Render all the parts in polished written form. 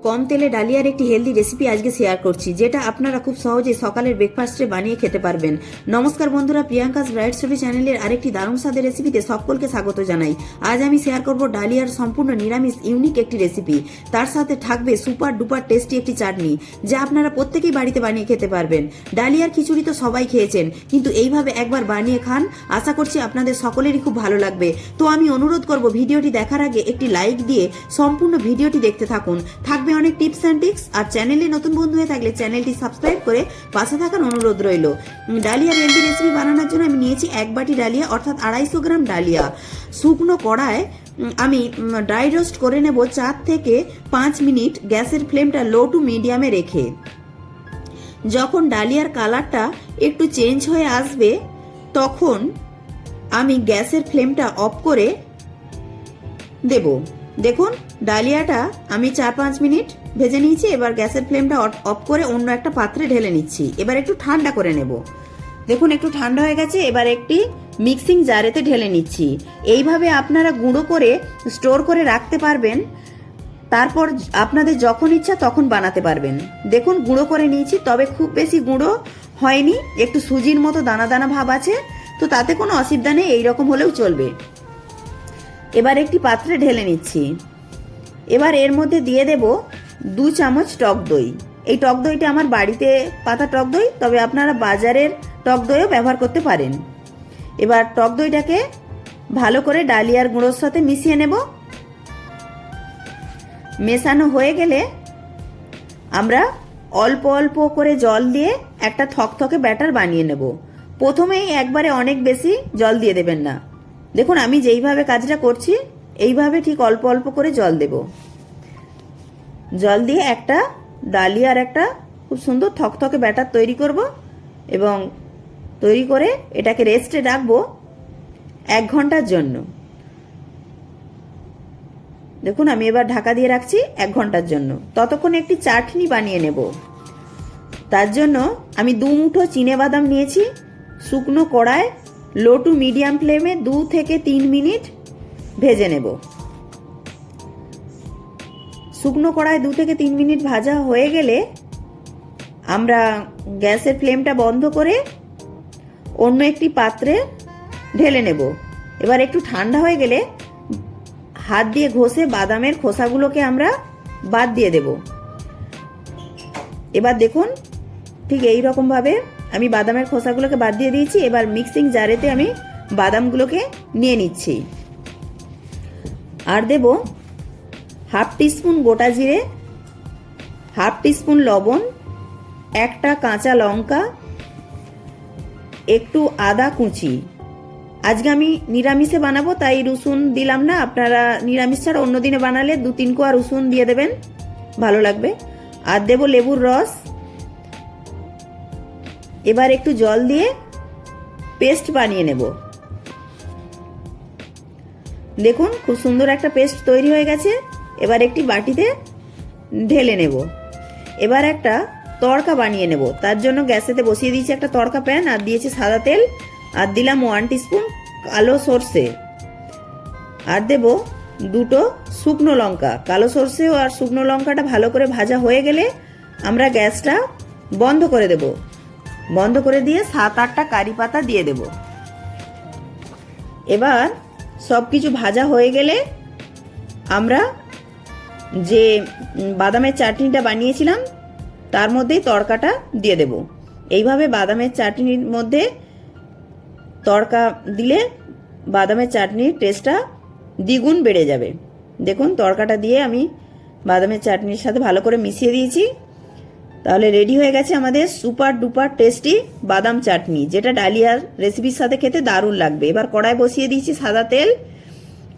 কম তেলে ডালিয়ার একটি হেলদি রেসিপি আজকে শেয়ার করছি, যেটা আপনারা খুব সহজে সকালের ব্রেকফাস্টে বানিয়ে খেতে পারবেন। নমস্কার বন্ধুরা, প্রিয়াঙ্কাস ব্রাইট স্টোরি চ্যানেলের আরেকটি দারুণ স্বাদের রেসিপিতে সকলকে স্বাগত জানাই। আজ আমি শেয়ার করব ডালিয়ার সম্পূর্ণ নিরামিষ ইউনিক একটি রেসিপি। তার সাথে থাকবে সুপার ডুপার টেস্টি একটি চাটনি, যা আপনারা প্রত্যেকেই বাড়িতে বানিয়ে খেতে পারবেন। ডালিয়ার খিচুড়ি তো সবাই খেয়েছেন, কিন্তু এইভাবে একবার বানিয়ে খান, আশা করছি আপনাদের সকলেরই খুব ভালো লাগবে। তো আমি অনুরোধ করব ভিডিওটি দেখার আগে একটি লাইক দিয়ে সম্পূর্ণ ভিডিওটি দেখতে থাকুন। থাকবে অনেক টিপস অ্যান্ড ট্রিক্স, আর চ্যানেলে নতুন বন্ধু হয়ে থাকলে চ্যানেলটি সাবস্ক্রাইব করে পাশে থাকার অনুরোধ রইল। ডালিয়ার হেলদি রেসিপি বানানোর জন্য আমি নিয়েছি 1 বাটি ডালিয়া, অর্থাৎ 250 গ্রাম ডালিয়া। শুকনো কড়ায় আমি ড্রাই রোস্ট করে নেব 4 থেকে 5 মিনিট, গ্যাসের ফ্লেমটা লো টু মিডিয়ামে রেখে। যখন ডালিয়ার কালারটা একটু চেঞ্জ হয়ে আসবে, তখন আমি গ্যাসের ফ্লেমটা অফ করে দেব। দেখুন, ডালিয়াটা আমি 4-5 মিনিট ভেজে নিয়েছি। এবার গ্যাসের ফ্লেমটা অফ করে অন্য একটা পাত্রে ঢেলে নিচ্ছি। এবার একটু ঠান্ডা করে নেব। দেখুন, একটু ঠান্ডা হয়ে গেছে। এবার একটি মিক্সিং জারেতে ঢেলে নিচ্ছি। এইভাবে আপনারা গুঁড়ো করে স্টোর করে রাখতে পারবেন, তারপর আপনাদের যখন ইচ্ছা তখন বানাতে পারবেন। দেখুন, গুঁড়ো করে নিয়েছি, তবে খুব বেশি গুঁড়ো হয়নি, একটু সুজির মতো দানা দানা ভাব আছে, তো তাতে কোনো অসুবিধা নেই, এইরকম হলেও চলবে। এবার একটি পাত্রে ঢেলে নিচ্ছি। এবার এর মধ্যে দিয়ে দেব 2 চামচ টক দই। এই টক দইটা আমার বাড়িতে পাতা টক দই, তবে আপনারা বাজারের টক দইও ব্যবহার করতে পারেন। এবার টক দইটাকে ভালো করে ডালিয়ার গুঁড়োর সাথে মিশিয়ে নেব। মেশানো হয়ে গেলে আমরা অল্প অল্প করে জল দিয়ে একটা থকথকে ব্যাটার বানিয়ে নেব। প্রথমেই একবারে অনেক বেশি জল দিয়ে দেবেন না। দেখুন, আমি যেইভাবে কাজটা করছি এইভাবে ঠিক অল্প অল্প করে জল দেব। জল দিয়ে একটা ডালিয়ার একটা খুব সুন্দর থকথকে ব্যাটার তৈরি করব, এবং তৈরি করে এটাকে রেস্টে রাখবো 1 ঘন্টার জন্য। দেখুন, আমি এবার ঢাকা দিয়ে রাখছি 1 ঘন্টার জন্য। ততক্ষণ একটি চাটনি বানিয়ে নেব। তার জন্য আমি 2 মুঠো চিনেবাদাম নিয়েছি। শুকনো কড়ায় লো টু মিডিয়াম ফ্লেমে 2 থেকে 3 মিনিট ভেজে নেব। শুকনো কড়ায় 2 থেকে 3 মিনিট ভাজা হয়ে গেলে আমরা গ্যাসের ফ্লেমটা বন্ধ করে অন্য একটি পাত্রে ঢেলে নেব। এবার একটু ঠান্ডা হয়ে গেলে হাত দিয়ে ঘষে বাদামের খোসাগুলোকে আমরা বাদ দিয়ে দেব। এবার দেখুন, ঠিক এই রকম ভাবে আমি বাদামের খোসাগুলোকে বাদ দিয়ে দিয়েছি। এবার মিক্সিং জারেতে আমি বাদামগুলোকে নিয়ে নিচ্ছি। আর দেব হাফ টিস্পুন গোটা জিরে, হাফ টিস্পুন লবণ, একটা কাঁচা লঙ্কা, একটু আদা কুচি। আজকে আমি নিরামিষে বানাবো, তাই রসুন দিলাম না। আপনারা নিরামিষ ছাড়া অন্য দিনে বানালে 2-3 কোয়া রসুন দিয়ে দেবেন, ভালো লাগবে। আর দেব লেবুর রস। এবার একটু জল দিয়ে পেস্ট বানিয়ে নেব। দেখুন, খুব সুন্দর একটা পেস্ট তৈরি হয়ে গেছে। এবার একটি বাটিতে ঢেলে নেব। এবার একটা তড়কা বানিয়ে নেব। তার জন্য গ্যাসেতে বসিয়ে দিয়েছি একটা তড়কা প্যান, আর দিয়েছি সাদা তেল, আর দিলাম 1 টিস্পুন কালো সর্ষে, আর দেব 2টো শুকনো লঙ্কা। কালো সর্ষে আর শুকনো লঙ্কাটা ভালো করে ভাজা হয়ে গেলে আমরা গ্যাসটা বন্ধ করে দেব। বন্ধ করে দিয়ে 7-8টা কারি পাতা দিয়ে দেব। এবার সব কিছু ভাজা হয়ে গেলে আমরা যে বাদামের চাটনিটা বানিয়েছিলাম তার মধ্যেই তড়কাটা দিয়ে দেব। এইভাবে বাদামের চাটনির মধ্যে তড়কা দিলে বাদামের চাটনির টেস্টটা দ্বিগুণ বেড়ে যাবে। দেখুন, তড়কাটা দিয়ে আমি বাদামের চাটনির সাথে ভালো করে মিশিয়ে দিয়েছি। তাহলে রেডি হয়ে গেছে আমাদের সুপার ডুপার টেস্টি বাদাম চাটনি, যেটা ডালিয়ার রেসিপির সাথে খেতে দারুণ লাগবে। এবার কড়াই বসিয়ে দিয়েছি সাদা তেল,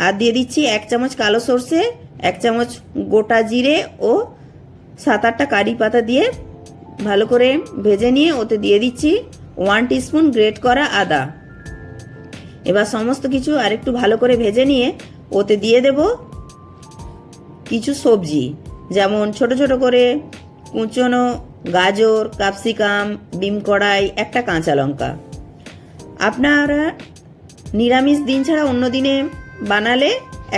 আর দিয়ে দিচ্ছি 1 চামচ কালো সর্ষে, 1 চামচ গোটা জিরে ও 7-8টা কারি পাতা দিয়ে ভালো করে ভেজে নিয়ে ওতে দিয়ে দিচ্ছি 1 টিস্পুন গ্রেট করা আদা। এবার সমস্ত কিছু আরেকটু ভালো করে ভেজে নিয়ে ওতে দিয়ে দেব কিছু সবজি, যেমন ছোট ছোট করে কুচনো গাজর, ক্যাপসিকাম, বিম কড়াই, একটা কাঁচা লঙ্কা। আপনারা নিরামিষ দিন ছাড়া অন্য দিনে বানালে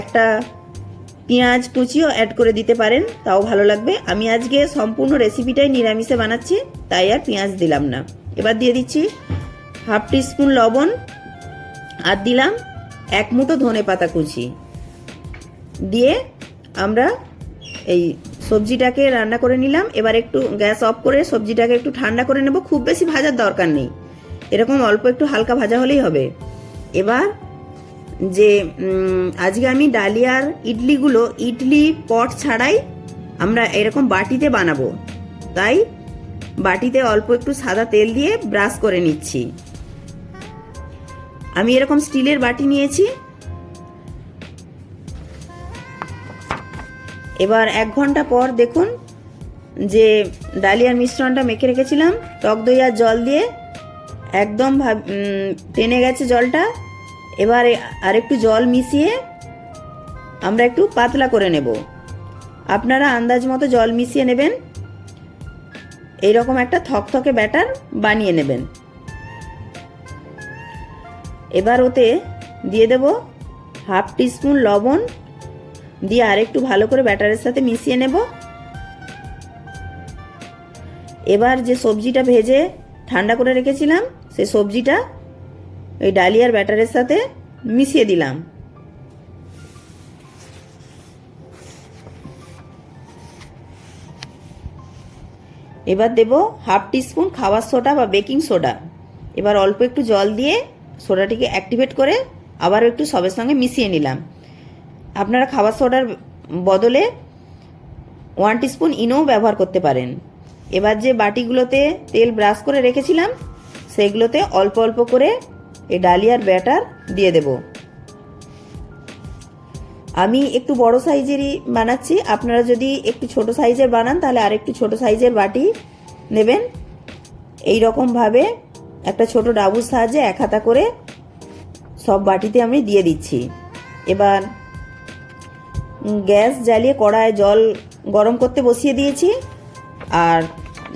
একটা পেঁয়াজ কুচিও অ্যাড করে দিতে পারেন, তাও ভালো লাগবে। আমি আজকে সম্পূর্ণ রেসিপিটাই নিরামিষে বানাচ্ছি, তাই আর পেঁয়াজ দিলাম না। এবার দিয়ে দিচ্ছি হাফ টিস্পুন লবণ, আর দিলাম 1 মুঠো ধনেপাতা কুচি দিয়ে আমরা এই সবজিটাকে রান্না করে নিলাম। এবার একটু গ্যাস অফ করে সবজিটাকে একটু ঠান্ডা করে নেব। খুব বেশি ভাজার দরকার নেই, এরকম অল্প একটু হালকা ভাজা হলেই হবে। এবার যে আজকে আমি ডালিয়ার ইডলিগুলো ইডলি পট ছাড়াই আমরা এরকম বাটিতে বানাবো, তাই বাটিতে অল্প একটু সাদা তেল দিয়ে ব্রাশ করে নিচ্ছি। আমি এরকম স্টিলের বাটি নিয়েছি। এবার 1 ঘন্টা পর দেখুন যে ডালিয়ার মিশ্রণটা মেখে রেখেছিলাম টক দই আর জল দিয়ে একদম টেনে গেছে জলটা। এবার আরেকটু জল মিশিয়ে আমরা একটু পাতলা করে নেব। আপনারা আন্দাজ মতো জল মিশিয়ে নেবেন, এইরকম একটা থকথকে ব্যাটার বানিয়ে নেবেন। এবার ওতে দিয়ে দেব হাফ টিস্পুন লবণ, দিয়ে আরেকটু ভালো করে ব্যাটারের সাথে মিশিয়ে নেব। এবার যে সবজিটা ভেজে ঠান্ডা করে রেখেছিলাম সেই সবজিটা এই ডালিয়ার ব্যাটারের সাথে মিশিয়ে দিলাম। এবার দেব হাফ টিস্পুন খাবার সোডা বা বেকিং সোডা। এবার অল্প একটু জল দিয়ে সোডাটিকে অ্যাক্টিভেট করে আবার একটু সবের সঙ্গে মিশিয়ে নিলাম। আপনারা খাবার সোডার বদলে 1 টিস্পুন ইনোও ব্যবহার করতে পারেন। এবার যে বাটিগুলোতে তেল ব্রাশ করে রেখেছিলাম সেগুলোতে অল্প অল্প করে এই ডালিয়ার ব্যাটার দিয়ে দেব। আমি একটু বড় সাইজেরই বানাচ্ছি, আপনারা যদি একটু ছোট সাইজের বানান তাহলে আর একটু ছোট সাইজের বাটি নেবেন। এই রকমভাবে একটা ছোট ডাবুর সাহায্যে 1 হাতা করে সব বাটিতে আমি দিয়ে দিচ্ছি। এবার গ্যাস জ্বালিয়ে কড়ায় জল গরম করতে বসিয়ে দিয়েছি, আর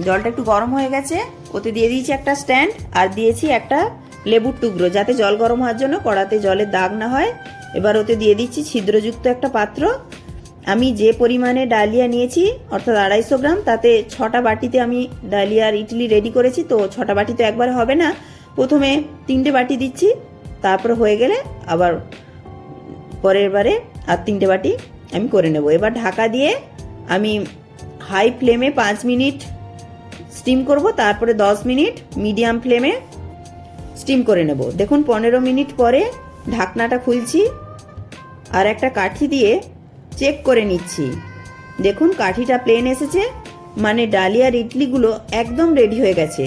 জলটা একটু গরম হয়ে গেছে। ওতে দিয়ে দিয়েছি একটা স্ট্যান্ড, আর দিয়েছি একটা লেবুর টুকরো, যাতে জল গরম হওয়ার জন্য কড়াতে জলের দাগ না হয়। এবার ওতে দিয়ে দিচ্ছি ছিদ্রযুক্ত একটা পাত্র। আমি যে পরিমাণে ডালিয়া নিয়েছি অর্থাৎ 250 গ্রাম, তাতে 6টা বাটিতে আমি ডালিয়ার ইডলি রেডি করেছি। তো 6টা বাটি তো একবার হবে না, প্রথমে 3টে বাটি দিচ্ছি, তারপর হয়ে গেলে আবার পরের বারে আর 3টে বাটি আমি করে নেব। এবার ঢাকা দিয়ে আমি হাই ফ্লেমে 5 মিনিট স্টিম করব, তারপরে 10 মিনিট মিডিয়াম ফ্লেমে স্টিম করে নেব। দেখুন 15 মিনিট পরে ঢাকনাটা খুলছি আর একটা কাঠি দিয়ে চেক করে নিচ্ছি। দেখুন কাঠিটা প্লেন এসেছে, মানে ডালিয়ার ইডলিগুলো একদম রেডি হয়ে গেছে।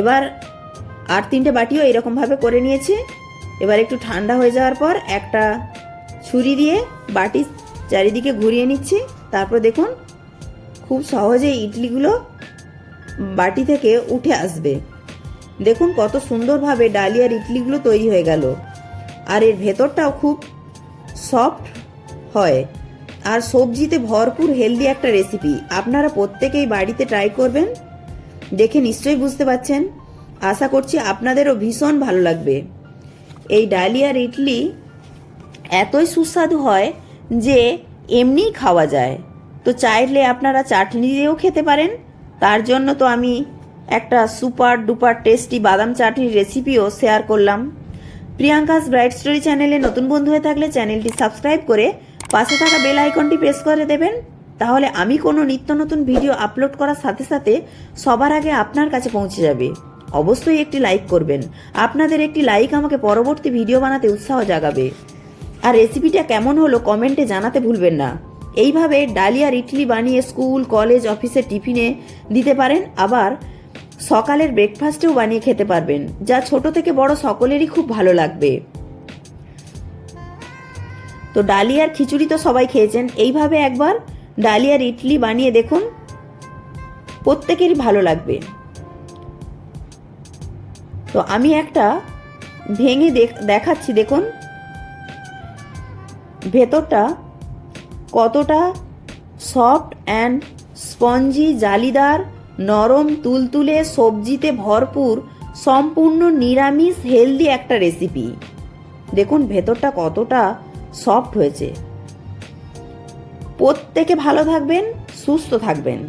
এবার আর 3টে বাটিও এরকমভাবে করে নিয়েছি। এবার একটু ঠান্ডা হয়ে যাওয়ার পর একটা ছুরি দিয়ে বাটির চারিদিকে ঘুরিয়ে নিচ্ছি। তারপর দেখুন খুব সহজেই ইডলিগুলো বাটি থেকে উঠে আসবে। দেখুন কত সুন্দরভাবে ডালিয়ার ইডলিগুলো তৈরি হয়ে গেল, আর এর ভেতরটাও খুব সফট হয়, আর সবজিতে ভরপুর হেলদি একটা রেসিপি। আপনারা প্রত্যেকেই বাড়িতে ট্রাই করবেন, দেখে নিশ্চয়ই বুঝতে পারছেন। আশা করছি আপনাদেরও ভীষণ ভালো লাগবে। এই ডালিয়ার ইডলি এতই সুস্বাদু হয় যে এমনিই খাওয়া যায়। তো চাইলে আপনারা চাটনি দিয়েও খেতে পারেন। তার জন্য তো আমি একটা সুপার ডুপার টেস্টি বাদাম চাটনির রেসিপিও শেয়ার করলাম। প্রিয়াঙ্কাস ব্রাইট স্টোরি চ্যানেলে নতুন বন্ধু হয়ে থাকলে চ্যানেলটি সাবস্ক্রাইব করে পাশে থাকা বেল আইকনটি প্রেস করে দেবেন, তাহলে আমি কোনো নিত্য নতুন ভিডিও আপলোড করার সাথে সাথে সবার আগে আপনার কাছে পৌঁছে যাবে। অবশ্যই একটি লাইক করবেন, আপনাদের একটি লাইক আমাকে পরবর্তী ভিডিও বানাতে উৎসাহ জাগাবে। আর রেসিপিটা কেমন হলো কমেন্টে জানাতে ভুলবেন না। এইভাবে ডালিয়ার ইডলি বানিয়ে স্কুল কলেজ অফিসের টিফিনে দিতে পারেন, আবার সকালের ব্রেকফাস্টেও বানিয়ে খেতে পারবেন, যা ছোট থেকে বড় সকলেরই খুব ভালো লাগবে। তো ডালিয়ার খিচুড়ি তো সবাই খেয়েছেন, এইভাবে একবার ডালিয়ার ইডলি বানিয়ে দেখুন, প্রত্যেকেরই ভালো লাগবে। তো আমি একটা ভেঙে দেখাচ্ছি, দেখুন ভেতরটা কতটা সফট অ্যান্ড স্পঞ্জি, জালিদার, নরম, তুলতুলে, সবজিতে ভরপুর, সম্পূর্ণ নিরামিষ হেলদি একটা রেসিপি। দেখুন ভেতরটা কতটা সফট হয়েছে। প্রত্যেকে ভালো থাকবেন, সুস্থ থাকবেন।